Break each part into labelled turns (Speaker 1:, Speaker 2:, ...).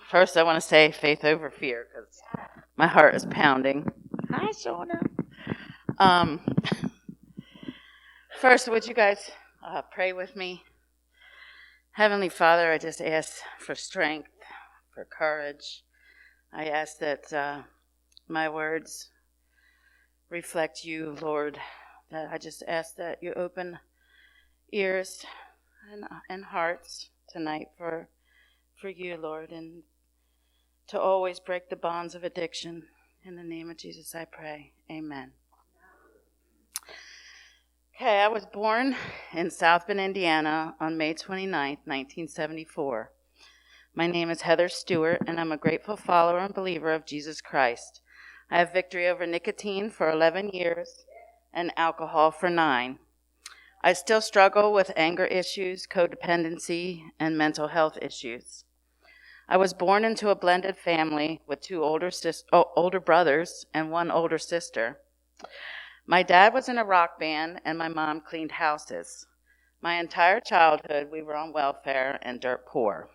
Speaker 1: First, I want to say faith over fear because my heart is pounding. Hi, Shona. First, would you guys pray with me? Heavenly Father, I just ask for strength, for courage. I ask that my words reflect you, Lord. That I just ask that you open ears and hearts tonight for you, Lord, and to always break the bonds of addiction. In the name of Jesus, I pray. Amen. Okay, I was born in South Bend, Indiana on May 29th, 1974. My name is Heather Stewart, and I'm a grateful follower and believer of Jesus Christ. I have victory over nicotine for 11 years and alcohol for 9. I still struggle with anger issues, codependency, and mental health issues. I was born into a blended family with 2 older brothers and 1 older sister. My dad was in a rock band, and my mom cleaned houses. My entire childhood, we were on welfare and dirt poor.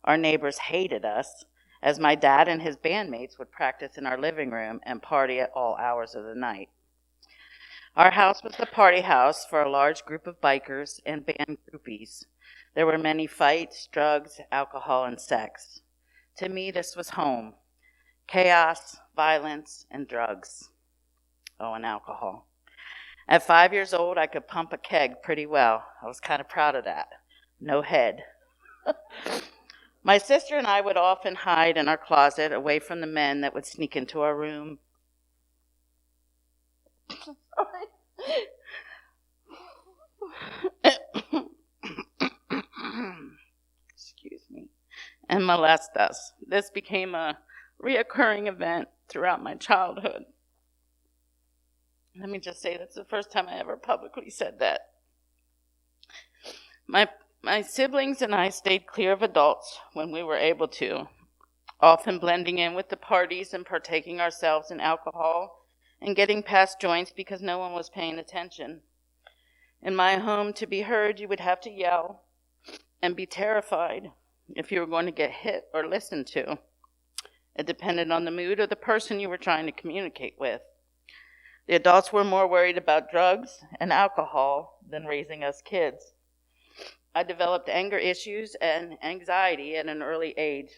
Speaker 1: Our neighbors hated us, as my dad and his bandmates would practice in our living room and party at all hours of the night. Our house was the party house for a large group of bikers and band groupies. There were many fights, drugs, alcohol, and sex. To me, this was home. Chaos, violence, and drugs. Oh, and alcohol. At 5 years old, I could pump a keg pretty well. I was kind of proud of that. No head. My sister and I would often hide in our closet away from the men that would sneak into our room. Excuse me. And molest us. This became a reoccurring event throughout my childhood. Let me just say that's the first time I ever publicly said that. My siblings and I stayed clear of adults when we were able to, often blending in with the parties and partaking ourselves in alcohol and getting past joints because no one was paying attention. In my home, to be heard, you would have to yell and be terrified if you were going to get hit or listened to. It depended on the mood of the person you were trying to communicate with. The adults were more worried about drugs and alcohol than raising us kids. I developed anger issues and anxiety at an early age.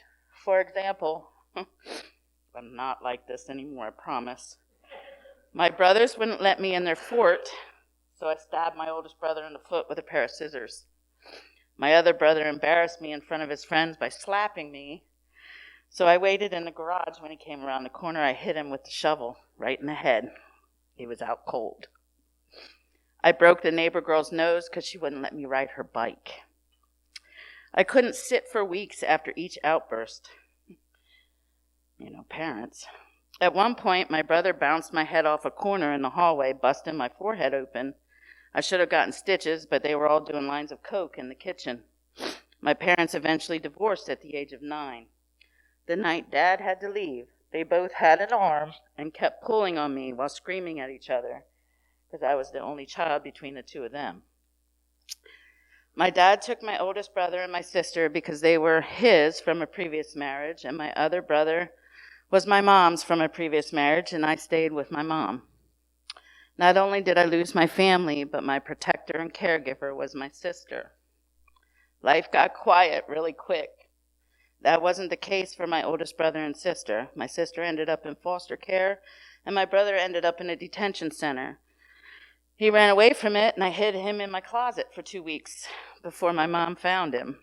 Speaker 1: For example, I'm not like this anymore, I promise. My brothers wouldn't let me in their fort, so I stabbed my oldest brother in the foot with a pair of scissors. My other brother embarrassed me in front of his friends by slapping me, so I waited in the garage. When he came around the corner, I hit him with the shovel right in the head. He was out cold. I broke the neighbor girl's nose because she wouldn't let me ride her bike. I couldn't sit for weeks after each outburst. Parents. At one point, my brother bounced my head off a corner in the hallway, busting my forehead open. I should have gotten stitches, but they were all doing lines of coke in the kitchen. My parents eventually divorced at the age of 9. The night Dad had to leave, they both had an arm and kept pulling on me while screaming at each other because I was the only child between the 2 of them. My dad took my oldest brother and my sister because they were his from a previous marriage, and my other brother was my mom's from a previous marriage, and I stayed with my mom. Not only did I lose my family, but my protector and caregiver was my sister. Life got quiet really quick. That wasn't the case for my oldest brother and sister. My sister ended up in foster care, and my brother ended up in a detention center. He ran away from it, and I hid him in my closet for 2 weeks before my mom found him.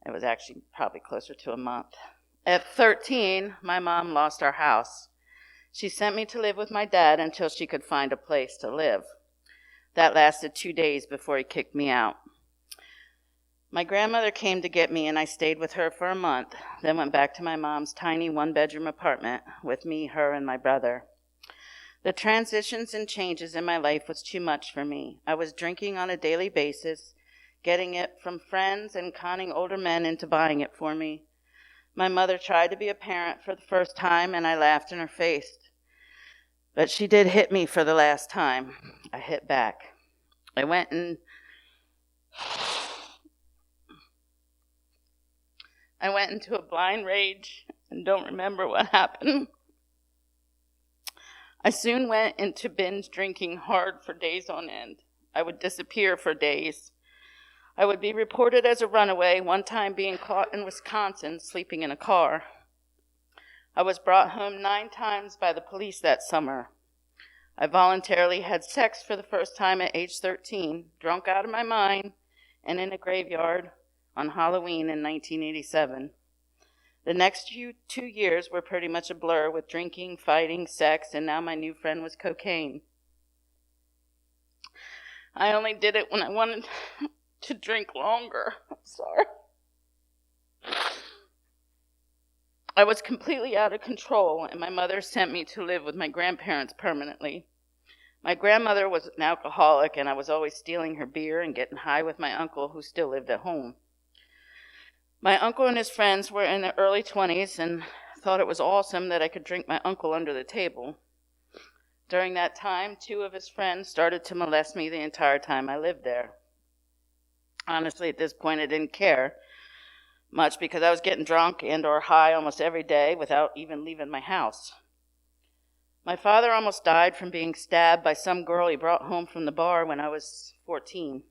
Speaker 1: It was actually probably closer to a month. At 13, my mom lost our house. She sent me to live with my dad until she could find a place to live. That lasted 2 days before he kicked me out. My grandmother came to get me, and I stayed with her for a month, then went back to my mom's tiny 1-bedroom apartment with me, her, and my brother. The transitions and changes in my life was too much for me. I was drinking on a daily basis, getting it from friends and conning older men into buying it for me. My mother tried to be a parent for the first time, and I laughed in her face. But she did hit me for the last time. I hit back. I went and I went into a blind rage and don't remember what happened. I soon went into binge drinking hard for days on end. I would disappear for days. I would be reported as a runaway, one time being caught in Wisconsin sleeping in a car. I was brought home 9 times by the police that summer. I voluntarily had sex for the first time at age 13, drunk out of my mind, and in a graveyard on Halloween in 1987. The next 2 years were pretty much a blur with drinking, fighting, sex, and now my new friend was cocaine. I only did it when I wanted to drink longer. I'm sorry. I was completely out of control, and my mother sent me to live with my grandparents permanently. My grandmother was an alcoholic, and I was always stealing her beer and getting high with my uncle, who still lived at home. My uncle and his friends were in their early 20s and thought it was awesome that I could drink my uncle under the table. During that time, 2 of his friends started to molest me the entire time I lived there. Honestly, at this point, I didn't care much because I was getting drunk and or high almost every day without even leaving my house. My father almost died from being stabbed by some girl he brought home from the bar when I was 14.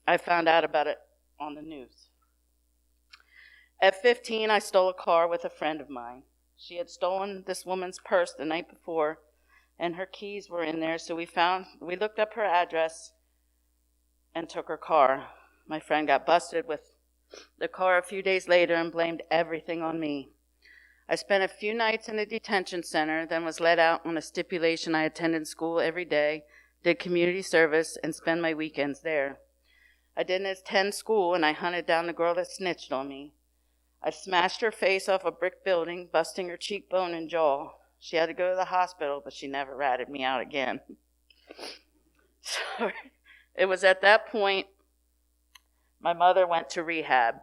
Speaker 1: I found out about it on the news. At 15, I stole a car with a friend of mine. She had stolen this woman's purse the night before, and her keys were in there, so we looked up her address and took her car. My friend got busted with the car a few days later and blamed everything on me. I spent a few nights in a detention center, then was let out on a stipulation I attended school every day, did community service, and spent my weekends there. I didn't attend school, and I hunted down the girl that snitched on me. I smashed her face off a brick building, busting her cheekbone and jaw. She had to go to the hospital, but she never ratted me out again. So it was at that point my mother went to rehab.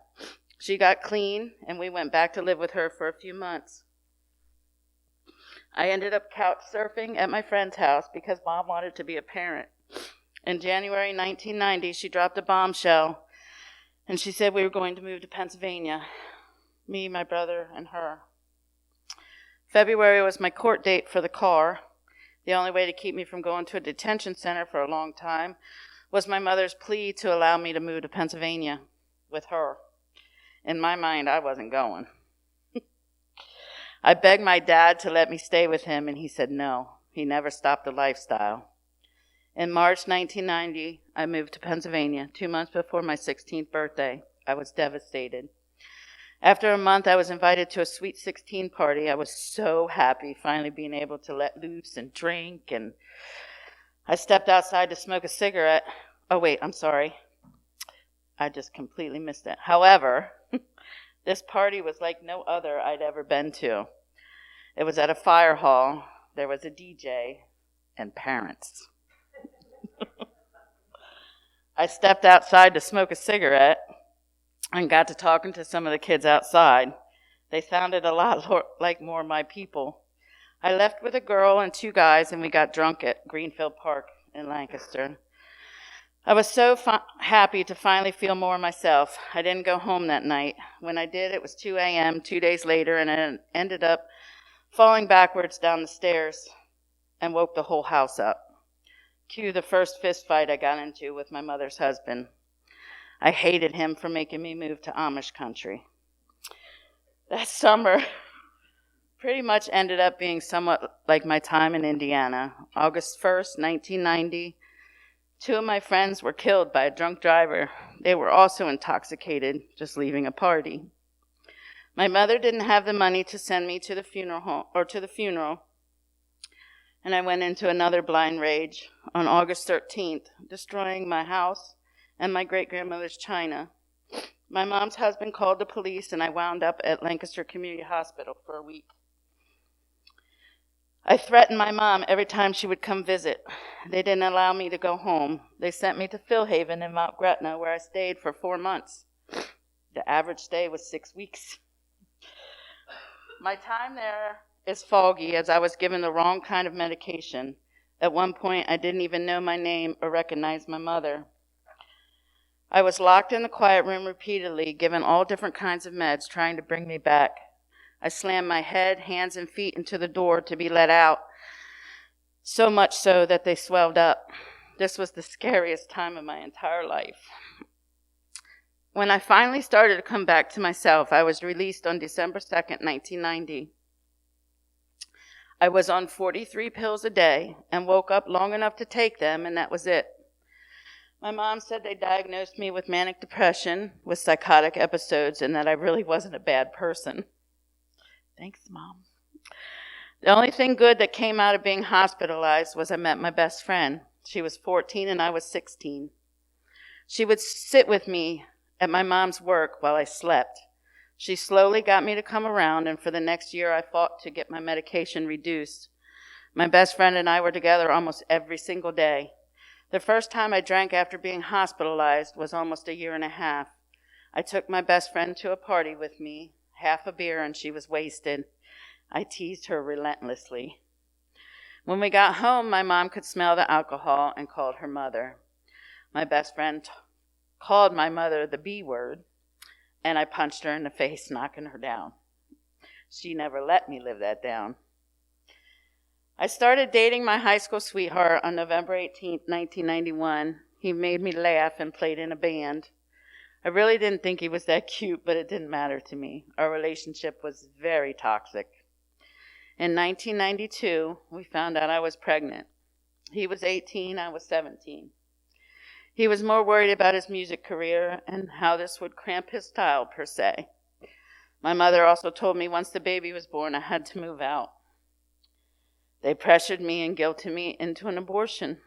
Speaker 1: She got clean, and we went back to live with her for a few months. I ended up couch surfing at my friend's house because Mom wanted to be a parent. In January 1990, she dropped a bombshell, and she said we were going to move to Pennsylvania. Me, my brother, and her. February was my court date for the car. The only way to keep me from going to a detention center for a long time was my mother's plea to allow me to move to Pennsylvania with her. In my mind, I wasn't going. I begged my dad to let me stay with him, and he said no. He never stopped the lifestyle. In March 1990, I moved to Pennsylvania, 2 months before my 16th birthday. I was devastated. After a month, I was invited to a Sweet 16 party. I was so happy finally being able to let loose and drink, and I stepped outside to smoke a cigarette. Oh, wait, I'm sorry. I just completely missed it. However, this party was like no other I'd ever been to. It was at a fire hall. There was a DJ and parents. I stepped outside to smoke a cigarette and got to talking to some of the kids outside. They sounded a lot like more my people. I left with a girl and 2 guys, and we got drunk at Greenfield Park in Lancaster. I was so happy to finally feel more myself. I didn't go home that night. When I did, it was 2 a.m., 2 days later, and I ended up falling backwards down the stairs and woke the whole house up. Cue the first fist fight I got into with my mother's husband. I hated him for making me move to Amish country. That summer pretty much ended up being somewhat like my time in Indiana. August 1st, 1990, 2 of my friends were killed by a drunk driver. They were also intoxicated, just leaving a party. My mother didn't have the money to send me to the funeral, and I went into another blind rage on August 13th, destroying my house and my great-grandmother's china. My mom's husband called the police, and I wound up at Lancaster Community Hospital for a week. I threatened my mom every time she would come visit. They didn't allow me to go home. They sent me to Phil Haven in Mount Gretna, where I stayed for 4 months. The average stay was 6 weeks. My time there is foggy, as I was given the wrong kind of medication. At one point, I didn't even know my name or recognize my mother. I was locked in the quiet room repeatedly, given all different kinds of meds, trying to bring me back. I slammed my head, hands, and feet into the door to be let out, so much so that they swelled up. This was the scariest time of my entire life. When I finally started to come back to myself, I was released on December 2nd, 1990. I was on 43 pills a day and woke up long enough to take them, and that was it. My mom said they diagnosed me with manic depression with psychotic episodes and that I really wasn't a bad person. Thanks, Mom. The only thing good that came out of being hospitalized was I met my best friend. She was 14 and I was 16. She would sit with me at my mom's work while I slept. She slowly got me to come around, and for the next year I fought to get my medication reduced. My best friend and I were together almost every single day. The first time I drank after being hospitalized was almost a year and a half. I took my best friend to a party with me, half a beer, and she was wasted. I teased her relentlessly. When we got home, my mom could smell the alcohol and called her mother. My best friend called my mother the B word, and I punched her in the face, knocking her down. She never let me live that down. I started dating my high school sweetheart on November 18th, 1991. He made me laugh and played in a band. I really didn't think he was that cute, but it didn't matter to me. Our relationship was very toxic. In 1992, we found out I was pregnant. He was 18, I was 17. He was more worried about his music career and how this would cramp his style, per se. My mother also told me once the baby was born, I had to move out. They pressured me and guilted me into an abortion.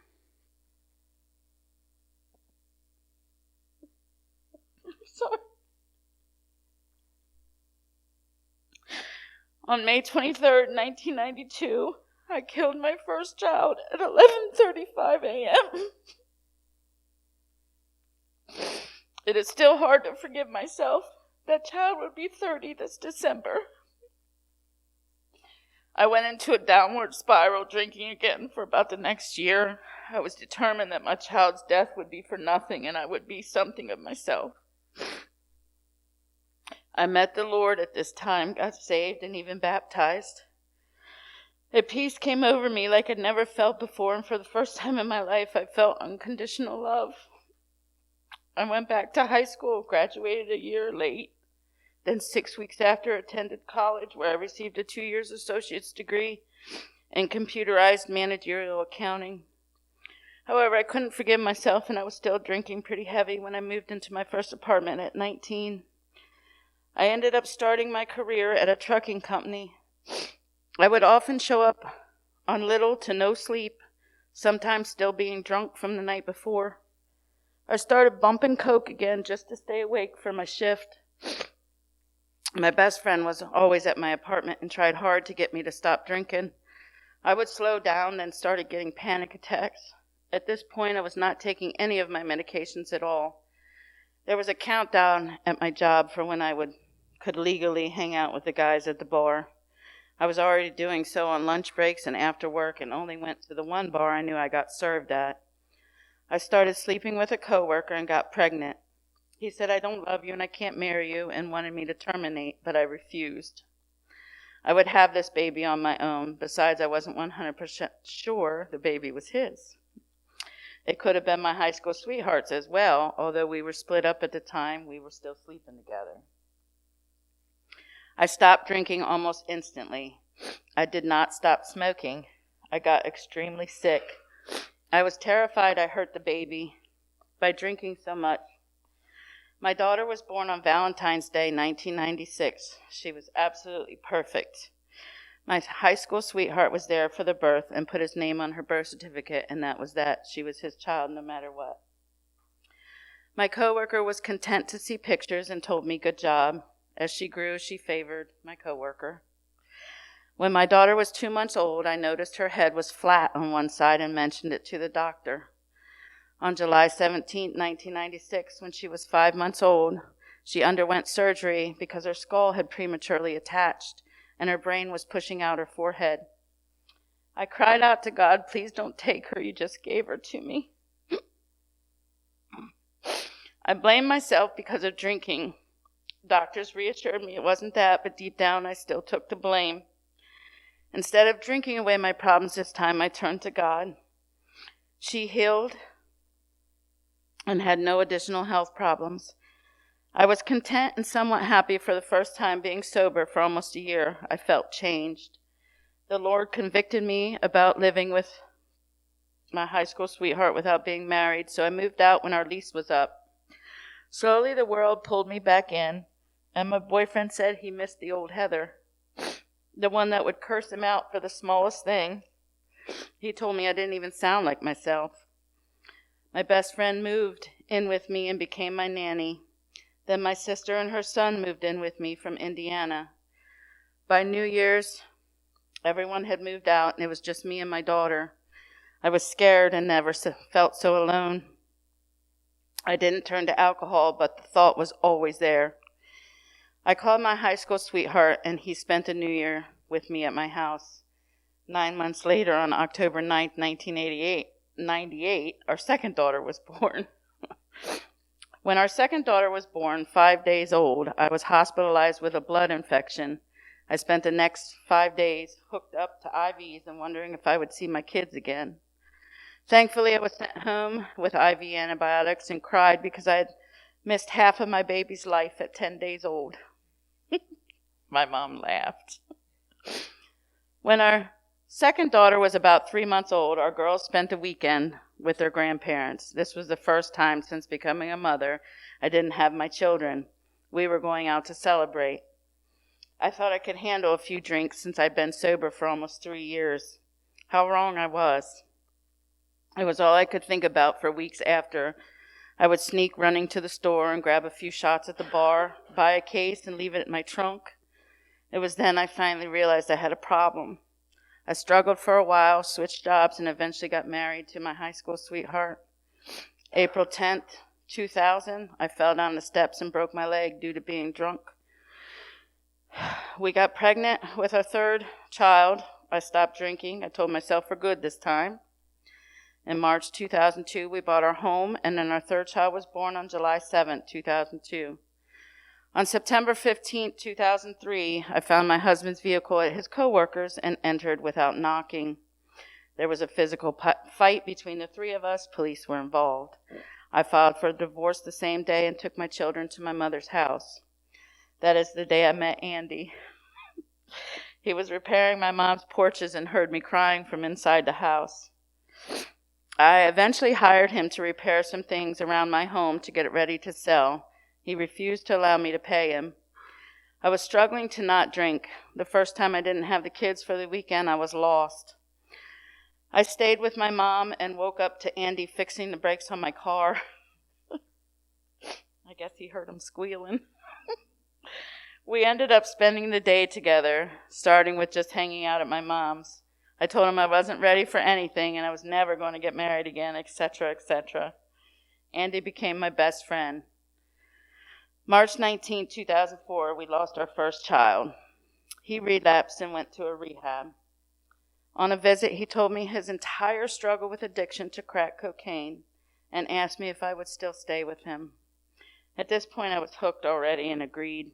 Speaker 1: Sorry. On May 23rd, 1992, I killed my first child at 11:35 a.m. It is still hard to forgive myself. That child would be 30 this December. I went into a downward spiral, drinking again for about the next year. I was determined that my child's death would be for nothing and I would be something of myself. I met the Lord at this time, got saved, and even baptized. A peace came over me like I'd never felt before, and for the first time in my life, I felt unconditional love. I went back to high school, graduated a year late. Then 6 weeks after, attended college, where I received a 2-year associate's degree in computerized managerial accounting. However, I couldn't forgive myself, and I was still drinking pretty heavy when I moved into my first apartment at 19. I ended up starting my career at a trucking company. I would often show up on little to no sleep, sometimes still being drunk from the night before. I started bumping coke again just to stay awake for my shift. My best friend was always at my apartment and tried hard to get me to stop drinking. I would slow down, then started getting panic attacks. At this point, I was not taking any of my medications at all. There was a countdown at my job for when I could legally hang out with the guys at the bar. I was already doing so on lunch breaks and after work, and only went to the one bar I knew I got served at. I started sleeping with a coworker and got pregnant. He said, "I don't love you and I can't marry you," and wanted me to terminate, but I refused. I would have this baby on my own. Besides, I wasn't 100% sure the baby was his. It could have been my high school sweetheart's as well. Although we were split up at the time, we were still sleeping together. I stopped drinking almost instantly. I did not stop smoking. I got extremely sick. I was terrified I hurt the baby by drinking so much. My daughter was born on Valentine's Day, 1996. She was absolutely perfect. My high school sweetheart was there for the birth and put his name on her birth certificate, and that was that. She was his child no matter what. My coworker was content to see pictures and told me good job. As she grew, she favored my coworker. When my daughter was 2 months old, I noticed her head was flat on one side and mentioned it to the doctor. On July 17, 1996, when she was 5 months old, she underwent surgery because her skull had prematurely attached and her brain was pushing out her forehead. I cried out to God, "Please don't take her, you just gave her to me." I blamed myself because of drinking. Doctors reassured me it wasn't that, but deep down I still took the blame. Instead of drinking away my problems this time, I turned to God. She healed and had no additional health problems. I was content and somewhat happy for the first time being sober for almost a year. I felt changed. The Lord convicted me about living with my high school sweetheart without being married, so I moved out when our lease was up. Slowly the world pulled me back in, and my boyfriend said he missed the old Heather, the one that would curse him out for the smallest thing. He told me I didn't even sound like myself. My best friend moved in with me and became my nanny. Then my sister and her son moved in with me from Indiana. By New Year's, everyone had moved out, and it was just me and my daughter. I was scared and never felt so alone. I didn't turn to alcohol, but the thought was always there. I called my high school sweetheart, and he spent the New Year with me at my house. 9 months later, on October 9th, 1998, our second daughter was born. When our second daughter was born, 5 days old, I was hospitalized with a blood infection. I spent the next 5 days hooked up to IVs and wondering if I would see my kids again. Thankfully, I was sent home with IV antibiotics and cried because I had missed half of my baby's life at 10 days old. My mom laughed. When our second daughter was about 3 months old, our girls spent the weekend with their grandparents. This was the first time since becoming a mother I didn't have my children. We were going out to celebrate. I thought I could handle a few drinks since I'd been sober for almost 3 years. How wrong I was. It was all I could think about for weeks after. I would sneak running to the store and grab a few shots at the bar, buy a case and leave it in my trunk. It was then I finally realized I had a problem. I struggled for a while, switched jobs, and eventually got married to my high school sweetheart. April 10th, 2000, I fell down the steps and broke my leg due to being drunk. We got pregnant with our third child. I stopped drinking. I told myself for good this time. In March 2002, we bought our home, and then our third child was born on July 7th, 2002. On September 15th, 2003, I found my husband's vehicle at his coworker's and entered without knocking. There was a physical fight between the three of us. Police were involved. I filed for divorce the same day and took my children to my mother's house. That is the day I met Andy. He was repairing my mom's porches and heard me crying from inside the house. I eventually hired him to repair some things around my home to get it ready to sell. He refused to allow me to pay him. I was struggling to not drink. The first time I didn't have the kids for the weekend, I was lost. I stayed with my mom and woke up to Andy fixing the brakes on my car. I guess he heard him squealing. We ended up spending the day together, starting with just hanging out at my mom's. I told him I wasn't ready for anything and I was never going to get married again, etc., etc. Andy became my best friend. March 19, 2004, we lost our first child. He relapsed and went to a rehab. On a visit, he told me his entire struggle with addiction to crack cocaine and asked me if I would still stay with him. At this point, I was hooked already and agreed.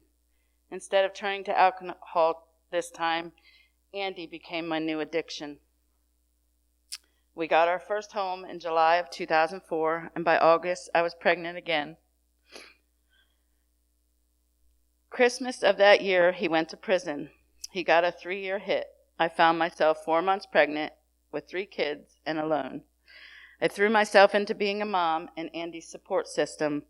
Speaker 1: Instead of turning to alcohol this time, Andy became my new addiction. We got our first home in July of 2004, and by August, I was pregnant again. Christmas of that year, he went to prison. He got a 3-year hit. I found myself 4 months pregnant with 3 kids and alone. I threw myself into being a mom and Andy's support system.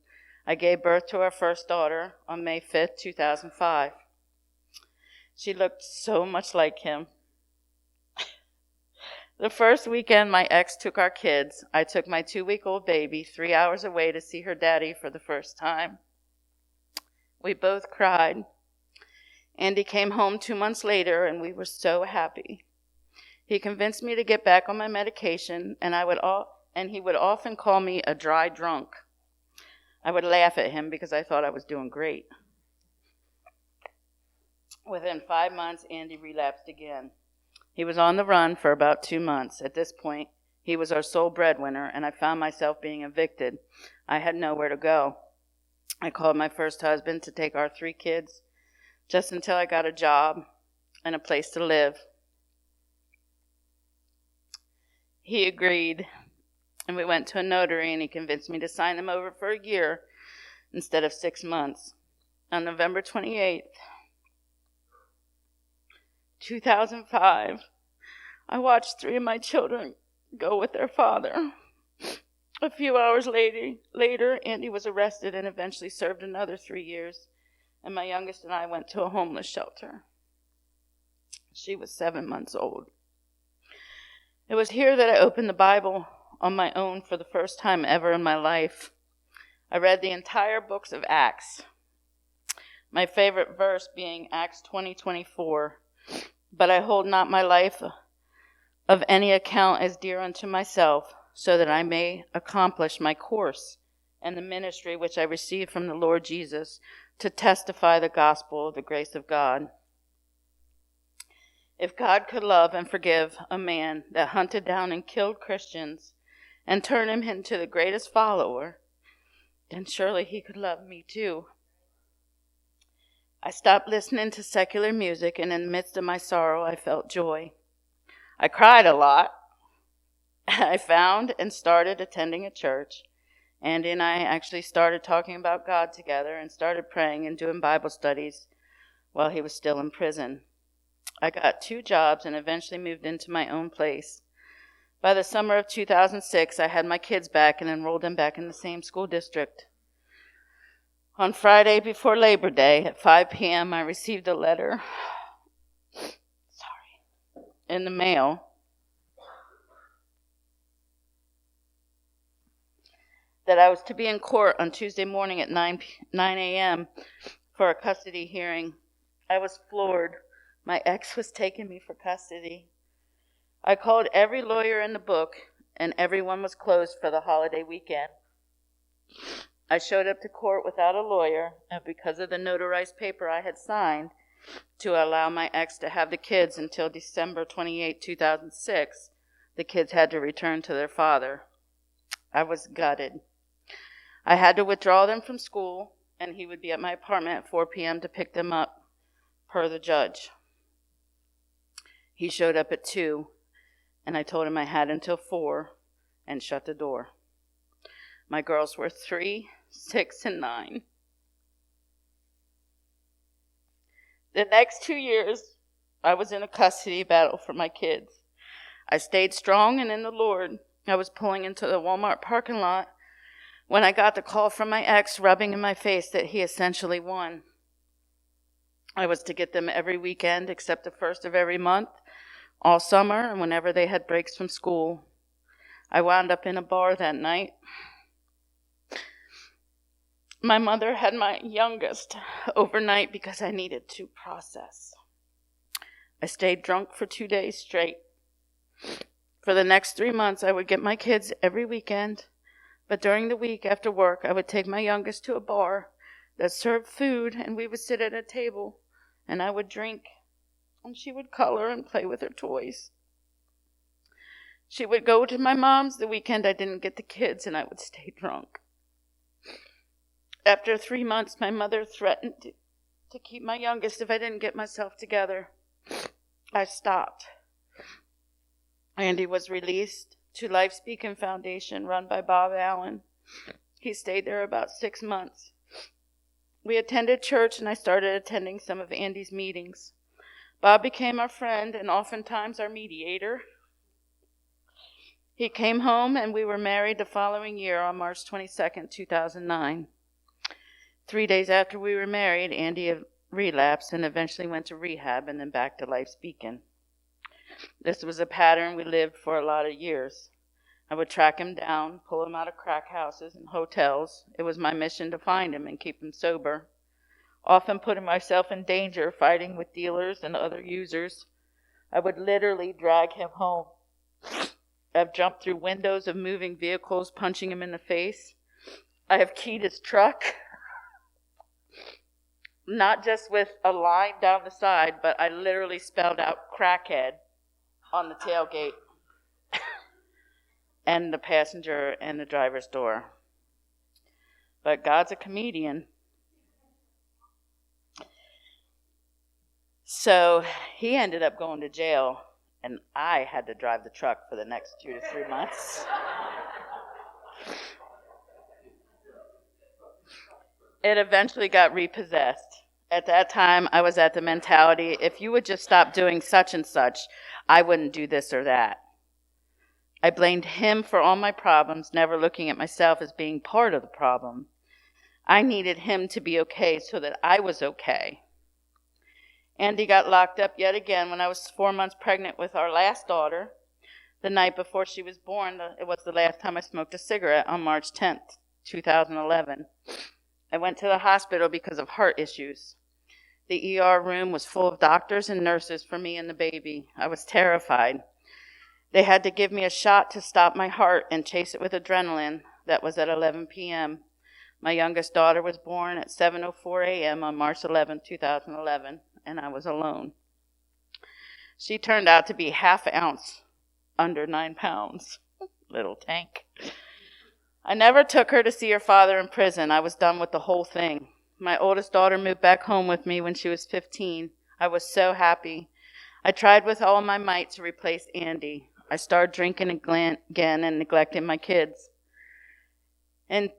Speaker 1: I gave birth to our first daughter on May 5th, 2005. She looked so much like him. The first weekend my ex took our kids, I took my 2-week-old baby 3 hours away to see her daddy for the first time. We both cried. Andy came home 2 months later, and we were so happy. He convinced me to get back on my medication, and he would often call me a dry drunk. I would laugh at him because I thought I was doing great. Within 5 months, Andy relapsed again. He was on the run for about 2 months. At this point, he was our sole breadwinner, and I found myself being evicted. I had nowhere to go. I called my first husband to take our 3 kids just until I got a job and a place to live. He agreed, and we went to a notary, and he convinced me to sign them over for a year instead of 6 months. On November 28th, 2005, I watched 3 of my children go with their father. A few hours later, Andy was arrested and eventually served another 3 years, and my youngest and I went to a homeless shelter. She was 7 months old. It was here that I opened the Bible on my own for the first time ever in my life. I read the entire books of Acts, my favorite verse being Acts 20:24. But I hold not my life of any account as dear unto myself, so that I may accomplish my course and the ministry which I received from the Lord Jesus, to testify the gospel of the grace of God. If God could love and forgive a man that hunted down and killed Christians and turn him into the greatest follower, then surely he could love me too. I stopped listening to secular music, and in the midst of my sorrow, I felt joy. I cried a lot. I found and started attending a church. Andy and I actually started talking about God together and started praying and doing Bible studies while he was still in prison. I got 2 jobs and eventually moved into my own place. By the summer of 2006, I had my kids back and enrolled them back in the same school district. On Friday before Labor Day at 5 p.m., I received a letter in the mail that I was to be in court on Tuesday morning at 9 a.m. for a custody hearing. I was floored. My ex was taking me for custody. I called every lawyer in the book, and everyone was closed for the holiday weekend. I showed up to court without a lawyer, and because of the notarized paper I had signed to allow my ex to have the kids until December 28, 2006, the kids had to return to their father. I was gutted. I had to withdraw them from school, and he would be at my apartment at 4 p.m. to pick them up, per the judge. He showed up at 2, and I told him I had until 4, and shut the door. My girls were 3, 6, and 9. The next 2 years, I was in a custody battle for my kids. I stayed strong and in the Lord. I was pulling into the Walmart parking lot when I got the call from my ex, rubbing in my face that he essentially won. I was to get them every weekend except the first of every month, all summer, and whenever they had breaks from school. I wound up in a bar that night. My mother had my youngest overnight because I needed to process. I stayed drunk for 2 days straight. For the next 3 months, I would get my kids every weekend, but during the week after work, I would take my youngest to a bar that served food, and we would sit at a table, and I would drink, and she would color and play with her toys. She would go to my mom's the weekend I didn't get the kids, and I would stay drunk. After 3 months, my mother threatened to keep my youngest if I didn't get myself together. I stopped. Andy was released to Life Speaking Foundation, run by Bob Allen. He stayed there about 6 months. We attended church, and I started attending some of Andy's meetings. Bob became our friend and oftentimes our mediator. He came home, and we were married the following year on March 22nd, 2009. 3 days after we were married, Andy relapsed and eventually went to rehab and then back to Life Speaking. This was a pattern we lived for a lot of years. I would track him down, pull him out of crack houses and hotels. It was my mission to find him and keep him sober, often putting myself in danger fighting with dealers and other users. I would literally drag him home. I've jumped through windows of moving vehicles, punching him in the face. I have keyed his truck, not just with a line down the side, but I literally spelled out crackhead on the tailgate and the passenger and the driver's door. But God's a comedian, So he ended up going to jail, and I had to drive the truck for the next 2 to 3 months. It eventually got repossessed. At that time, I was at the mentality, if you would just stop doing such and such, I wouldn't do this or that. I blamed him for all my problems, never looking at myself as being part of the problem. I needed him to be okay so that I was okay. Andy got locked up yet again when I was 4 months pregnant with our last daughter. The night before she was born, it was the last time I smoked a cigarette on March 10th, 2011. I went to the hospital because of heart issues. The ER room was full of doctors and nurses for me and the baby. I was terrified. They had to give me a shot to stop my heart and chase it with adrenaline. That was at 11 p.m. My youngest daughter was born at 7:04 a.m. on March 11, 2011, and I was alone. She turned out to be half ounce, under 9 pounds. Little tank. I never took her to see her father in prison. I was done with the whole thing. My oldest daughter moved back home with me when she was 15. I was so happy. I tried with all my might to replace Andy. I started drinking again and neglecting my kids. In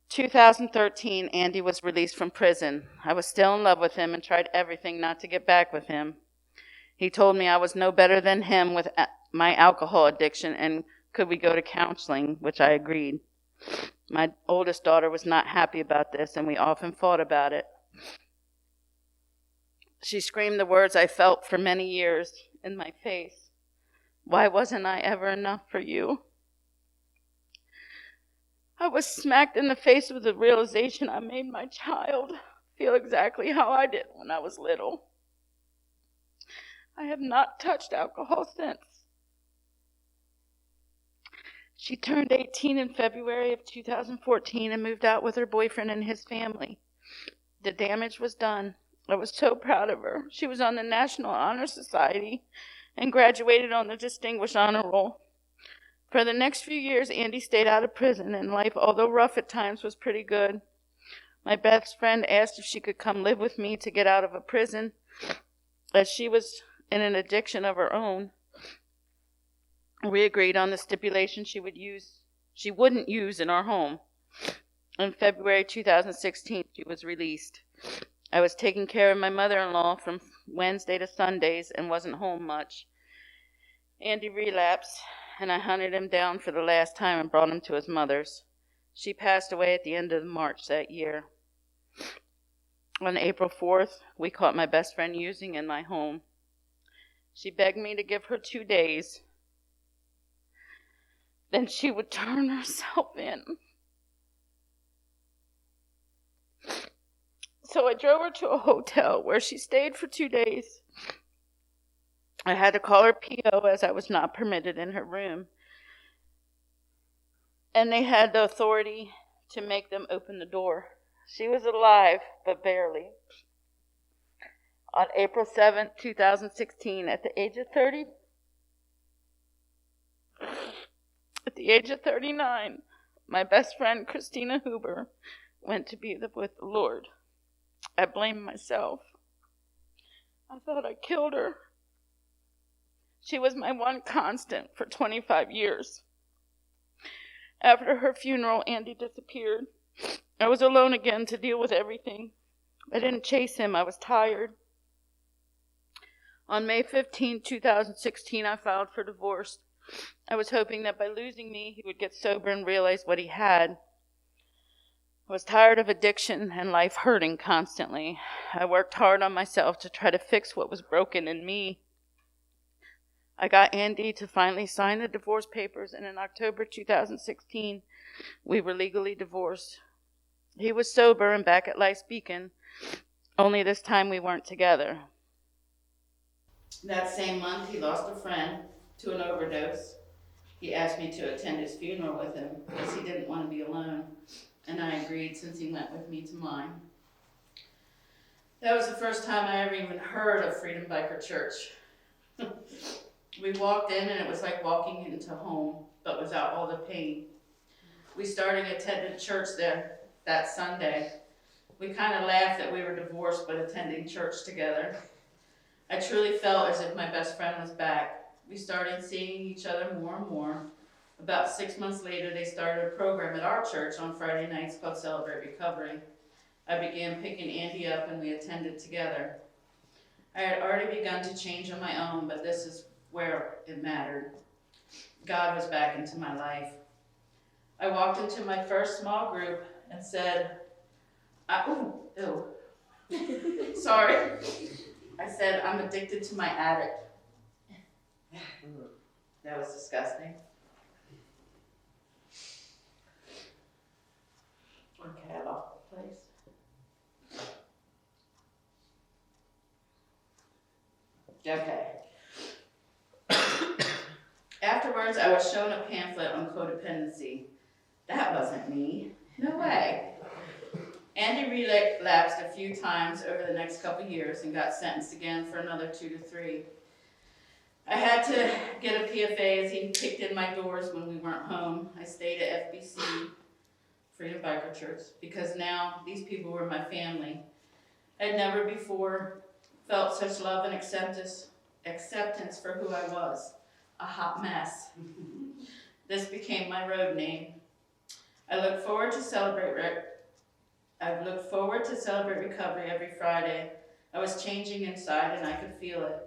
Speaker 1: 2013, Andy was released from prison. I was still in love with him and tried everything not to get back with him. He told me I was no better than him with my alcohol addiction and could we go to counseling, which I agreed. My oldest daughter was not happy about this, and we often fought about it. She screamed the words I felt for many years in my face. Why wasn't I ever enough for you? I was smacked in the face with the realization I made my child feel exactly how I did when I was little. I have not touched alcohol since. She turned 18 in February of 2014 and moved out with her boyfriend and his family. The damage was done. I was so proud of her. She was on the National Honor Society and graduated on the Distinguished Honor Roll. For the next few years, Andy stayed out of prison, and life, although rough at times, was pretty good. My best friend asked if she could come live with me to get out of a prison, as she was in an addiction of her own. We agreed on the stipulation she wouldn't use in our home. In February 2016, she was released. I was taking care of my mother-in-law from Wednesday to Sundays and wasn't home much. Andy relapsed, and I hunted him down for the last time and brought him to his mother's. She passed away at the end of March that year. On April 4th, we caught my best friend using in my home. She begged me to give her 2 days. Then she would turn herself in. So I drove her to a hotel where she stayed for 2 days. I had to call her PO as I was not permitted in her room. And they had the authority to make them open the door. She was alive, but barely. On April 7th, 2016, at the age of 39, my best friend, Christina Huber, went to be with the Lord. I blamed myself. I thought I killed her. She was my one constant for 25 years. After her funeral, Andy disappeared. I was alone again to deal with everything. I didn't chase him. I was tired. On May 15, 2016, I filed for divorce. I was hoping that by losing me, he would get sober and realize what he had. I was tired of addiction and life hurting constantly. I worked hard on myself to try to fix what was broken in me. I got Andy to finally sign the divorce papers, and in October 2016, we were legally divorced. He was sober and back at Life's Beacon, only this time we weren't together. That same month, he lost a friend to an overdose. He asked me to attend his funeral with him because he didn't want to be alone, and I agreed since he went with me to mine. That was the first time I ever even heard of Freedom Biker Church. We walked in and it was like walking into home, but without all the pain. We started attending church there that Sunday. We kind of laughed that we were divorced but attending church together. I truly felt as if my best friend was back. We started seeing each other more and more. About 6 months later, they started a program at our church on Friday nights called Celebrate Recovery. I began picking Andy up and we attended together. I had already begun to change on my own, but this is where it mattered. God was back into my life. I walked into my first small group and said, sorry. I said, I'm addicted to my addict. That was disgusting. Okay, I lost the place. Okay. Afterwards, I was shown a pamphlet on codependency. That wasn't me. No way. Andy relapsed a few times over the next couple years and got sentenced again for another 2 to 3. I had to get a PFA as he kicked in my doors when we weren't home. I stayed at FBC, Freedom Biker Church, because now these people were my family. I had never before felt such love and acceptance for who I was, a hot mess. This became my road name. I look forward to Celebrate Recovery every Friday. I was changing inside and I could feel it.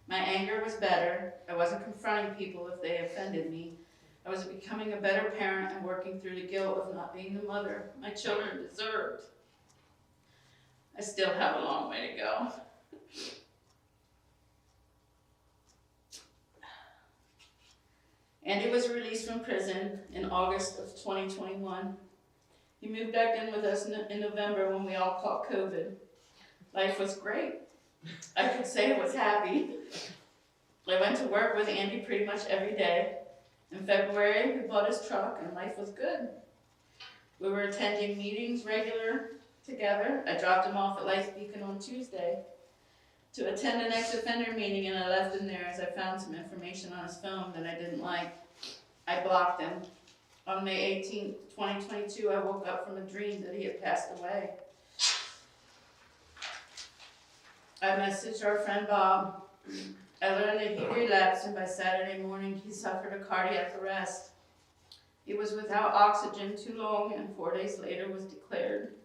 Speaker 1: My anger was better. I wasn't confronting people if they offended me. I was becoming a better parent and working through the guilt of not being the mother my children deserved. I still have a long way to go. Andy was released from prison in August of 2021. He moved back in with us in November when we all caught COVID. Life was great. I could say I was happy. I went to work with Andy pretty much every day. In February, we bought his truck and life was good. We were attending meetings regular together. I dropped him off at Life Beacon on Tuesday to attend an ex-offender meeting, and I left him there as I found some information on his phone that I didn't like. I blocked him. On May 18, 2022, I woke up from a dream that he had passed away. I messaged our friend Bob. I learned that he relapsed, and by Saturday morning, he suffered a cardiac arrest. He was without oxygen too long, and 4 days later was declared.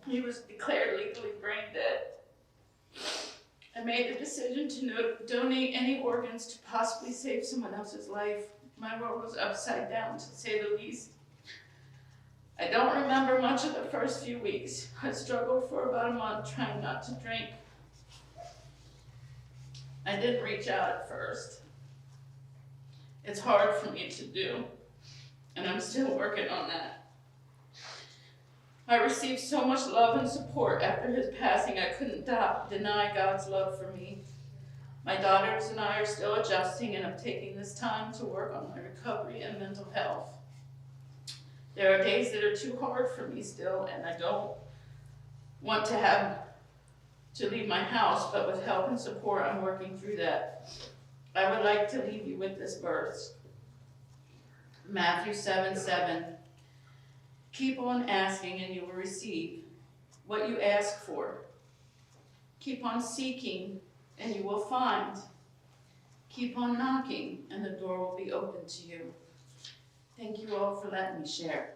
Speaker 1: He was declared legally brain dead. I made the decision to donate any organs to possibly save someone else's life. My world was upside down, to say the least. I don't remember much of the first few weeks. I struggled for about a month trying not to drink. I didn't reach out at first. It's hard for me to do, and I'm still working on that. I received so much love and support after his passing, I couldn't deny God's love for me. My daughters and I are still adjusting, and I'm taking this time to work on my recovery and mental health. There are days that are too hard for me still, and I don't want to have to leave my house, but with help and support, I'm working through that. I would like to leave you with this verse. Matthew 7:7. Keep on asking and you will receive what you ask for. Keep on seeking and you will find. Keep on knocking and the door will be open to you. Thank you all for letting me share.